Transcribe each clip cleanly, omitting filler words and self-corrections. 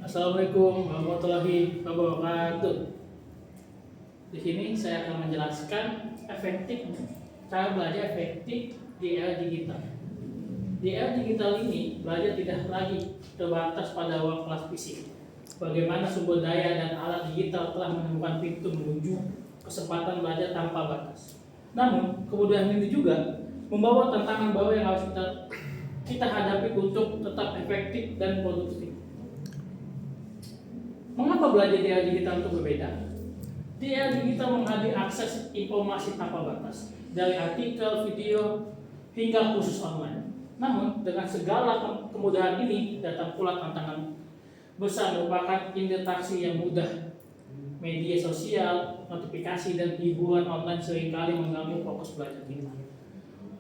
Assalamualaikum warahmatullahi wabarakatuh. Di sini saya akan menjelaskan cara belajar efektif di era digital. Di era digital ini, belajar tidak lagi terbatas pada ruang kelas fisik. Bagaimana sumber daya dan alat digital telah menemukan pintu menuju kesempatan belajar tanpa batas. Namun, kemudahan ini juga membawa tantangan baru yang harus kita hadapi untuk tetap efektif dan produktif. Mengapa belajar di era digital itu berbeda? Di era digital menghadirkan akses informasi tanpa batas, dari artikel, video, hingga kursus online. Namun, dengan segala kemudahan ini, datang pula tantangan besar merupakan interaksi yang mudah. Media sosial, notifikasi, dan hiburan online seringkali mengganggu fokus belajar kita.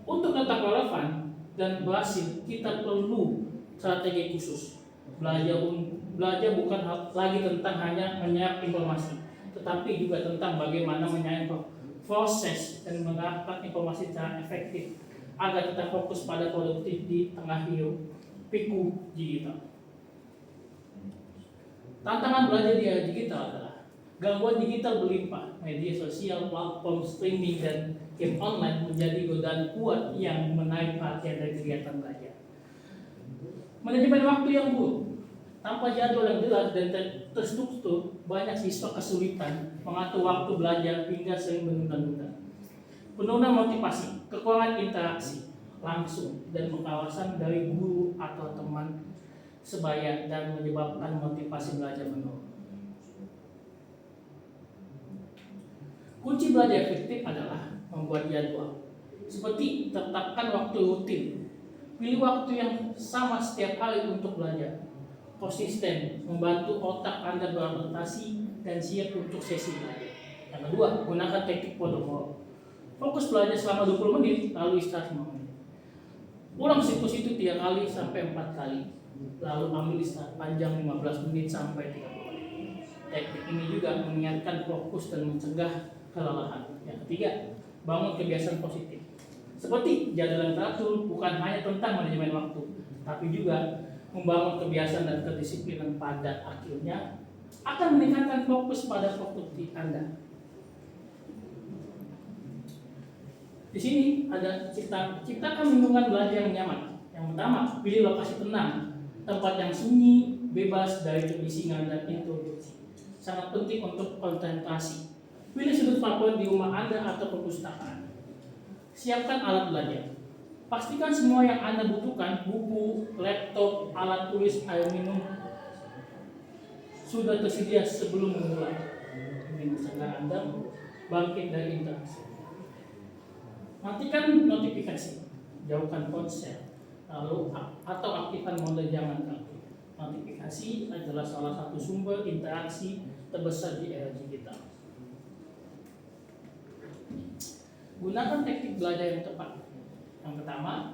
Untuk tetap relevan dan berhasil, kita perlu strategi khusus. Belajar bukan lagi tentang hanya menyerap informasi, tetapi juga tentang bagaimana menyerap proses dan menerapkan informasi secara efektif agar kita fokus pada produktif di tengah piku digital. Tantangan belajar di era digital adalah gangguan digital berlimpah, media sosial, platform streaming, dan game online menjadi godaan kuat yang menarik perhatian dari kegiatan belajar. Manajemen waktu yang buruk, tanpa jadwal yang jelas dan terstruktur, banyak siswa kesulitan mengatur waktu belajar hingga sering menunda-nunda. Penurunan motivasi, kekurangan interaksi langsung dan pengawasan dari guru atau teman sebaya dan menyebabkan motivasi belajar menurun. Kunci belajar efektif adalah membuat jadwal. Seperti tetapkan waktu rutin. Pilih waktu yang sama setiap hari untuk belajar. Konsisten, membantu otak Anda beradaptasi dan siap untuk sesi belajar. Yang kedua, gunakan teknik Pomodoro. Fokus belajar selama 20 menit, lalu istirahat 5 menit. Ulang siklus itu 3 kali sampai 4 kali. Lalu ambil istirahat panjang 15 menit sampai 30 menit. Teknik ini juga mengingatkan fokus dan mencegah kelelahan. Yang ketiga, bangun kebiasaan positif. Seperti jadwal yang teratur bukan hanya tentang manajemen waktu, tapi juga membangun kebiasaan dan kedisiplinan pada akhirnya akan meningkatkan fokus pada produktif Anda. Di sini ada ciptakan lingkungan belajar yang nyaman. Yang pertama, pilih lokasi tenang, tempat yang sunyi, bebas dari kebisingan dan interupsi. Sangat penting untuk konsentrasi. Pilih sudut favorit di rumah Anda atau perpustakaan. Siapkan alat belajar. Pastikan semua yang Anda butuhkan, buku, laptop, alat tulis, air minum, sudah tersedia sebelum memulai. Ini mencegah Anda bangkit dari interaksi. Matikan notifikasi, jauhkan ponsel, lalu atau aktifkan mode jangan ganggu. Notifikasi adalah salah satu sumber interaksi terbesar di era digital. Gunakan teknik belajar yang tepat. Yang pertama,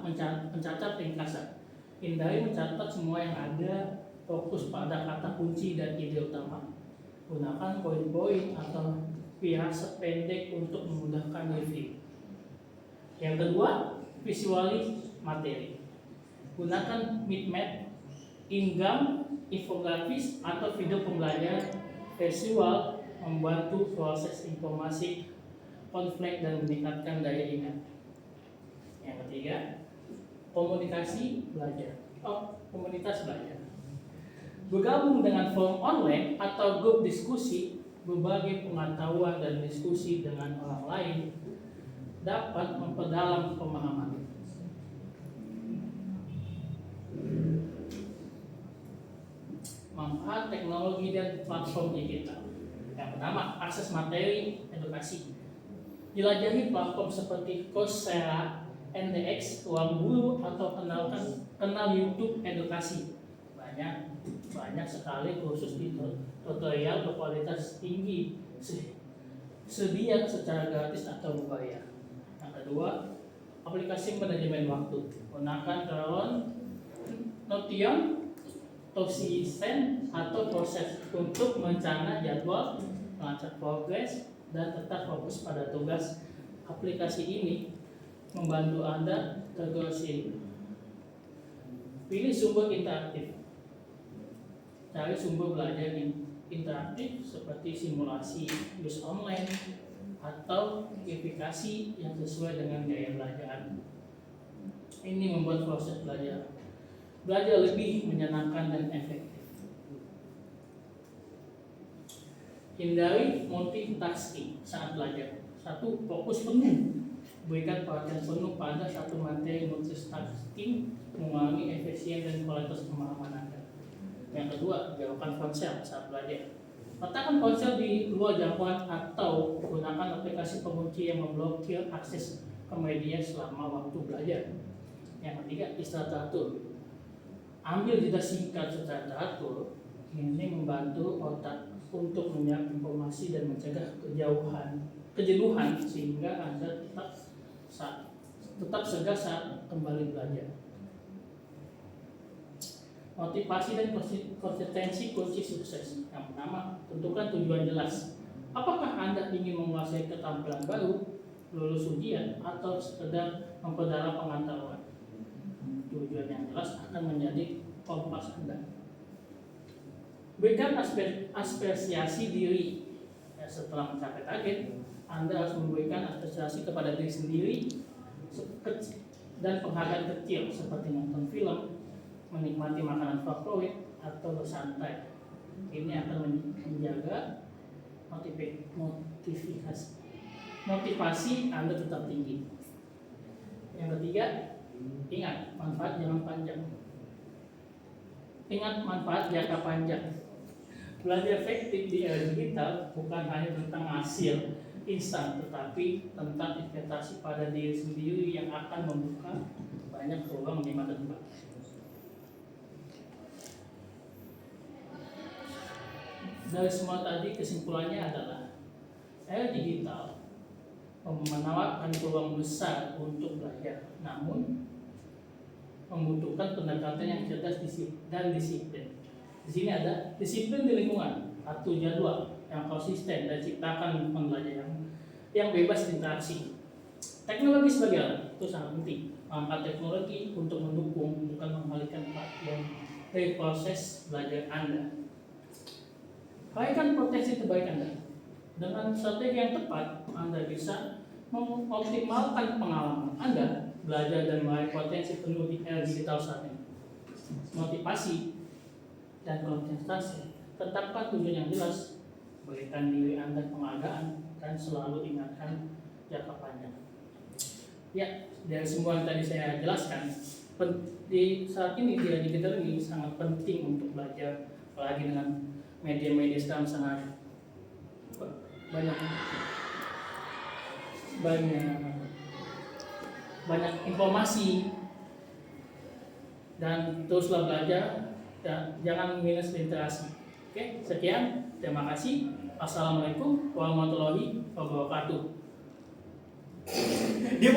mencatat ringkasan. Hindari mencatat semua yang ada, fokus pada kata kunci dan ide utama. Gunakan poin-poin atau pirasat pendek untuk memudahkan review. Yang kedua, visualis materi. Gunakan mindmap, ingram, infografis, atau video pembelajaran visual membantu proses informasi konflik dan meningkatkan daya ingat. Yang ketiga, komunitas belajar. Bergabung dengan forum online atau grup diskusi, berbagai pengetahuan dan diskusi dengan orang lain dapat memperdalam pemahaman. Manfaat teknologi dan platform digital. Yang pertama, akses materi edukasi. Jelajahi platform seperti Coursera, NDX, Ruang Guru, atau kenal YouTube edukasi. Banyak sekali kursus tutorial berkualitas tinggi sedia secara gratis atau berbayar. Yang kedua, aplikasi manajemen waktu. Gunakan Trello, Notion, Todoist, atau proses untuk merencana jadwal, melacak progres, dan tetap fokus pada tugas. Aplikasi ini membantu Anda tergolong. Pilih sumber interaktif. cari sumber belajar interaktif seperti simulasi use online atau aplikasi yang sesuai dengan gaya belajar. Ini membuat proses belajar lebih menyenangkan dan efektif. Hindari multitasking saat belajar. 1. Fokus penuh. Berikan perhatian penuh pada satu materi. Multitasking mengurangi efisien dan kualitas pemahaman Anda. Yang kedua, jauhkan ponsel saat belajar. Letakkan ponsel di luar jangkauan atau gunakan aplikasi pengunci yang memblokir akses ke media selama waktu belajar. Yang ketiga, istirahat teratur. Ambil jeda singkat secara teratur. Ini membantu otak untuk menyerap informasi dan mencegah kejenuhan sehingga Anda tetap segar saat kembali belajar. Motivasi dan konsistensi kunci sukses. Yang pertama, tentukan tujuan jelas. Apakah Anda ingin menguasai keterampilan baru, lulus ujian, atau sekedar memperdalam pengetahuan? Tujuan yang jelas akan menjadi kompas Anda. Berikan apresiasi diri. Setelah mencapai target, Anda harus memberikan apresiasi kepada diri sendiri dan penghargaan kecil seperti nonton film, menikmati makanan favorit, atau bersantai. Ini akan menjaga motivasi Anda tetap tinggi. Yang ketiga, ingat manfaat jangka panjang. Ingat manfaat jangka panjang. Belajar efektif di era digital bukan hanya tentang hasil instan, tetapi tentang investasi pada diri sendiri yang akan membuka banyak peluang di masa depan. Dari semua tadi kesimpulannya adalah era digital menawarkan peluang besar untuk belajar, namun membutuhkan pendekatan yang cerdas dan disiplin. Di sini ada disiplin di lingkungan atau jadwal yang konsisten dan ciptakan lingkungan belajar yang bebas interaksi. Teknologi sebagai alat itu sangat penting. Mengangkat teknologi untuk mendukung, bukan mengalihkan perhatian dari proses belajar Anda. Raihkan potensi terbaik Anda. Dengan strategi yang tepat, Anda bisa mengoptimalkan pengalaman Anda belajar dan meraih potensi penuh di era digital saat ini. Motivasi dan konsentrasi. Tetapkan tujuan yang jelas. Berikan diri Anda penghargaan dan selalu ingatkan jangka panjang. Ya, dari semua yang tadi saya jelaskan, di saat ini di era digital ini sangat penting untuk belajar, apalagi dengan media-media sekarang sangat banyak informasi, dan teruslah belajar dan jangan minus literasi. Oke, sekian, terima kasih. Assalamualaikum warahmatullahi wabarakatuh.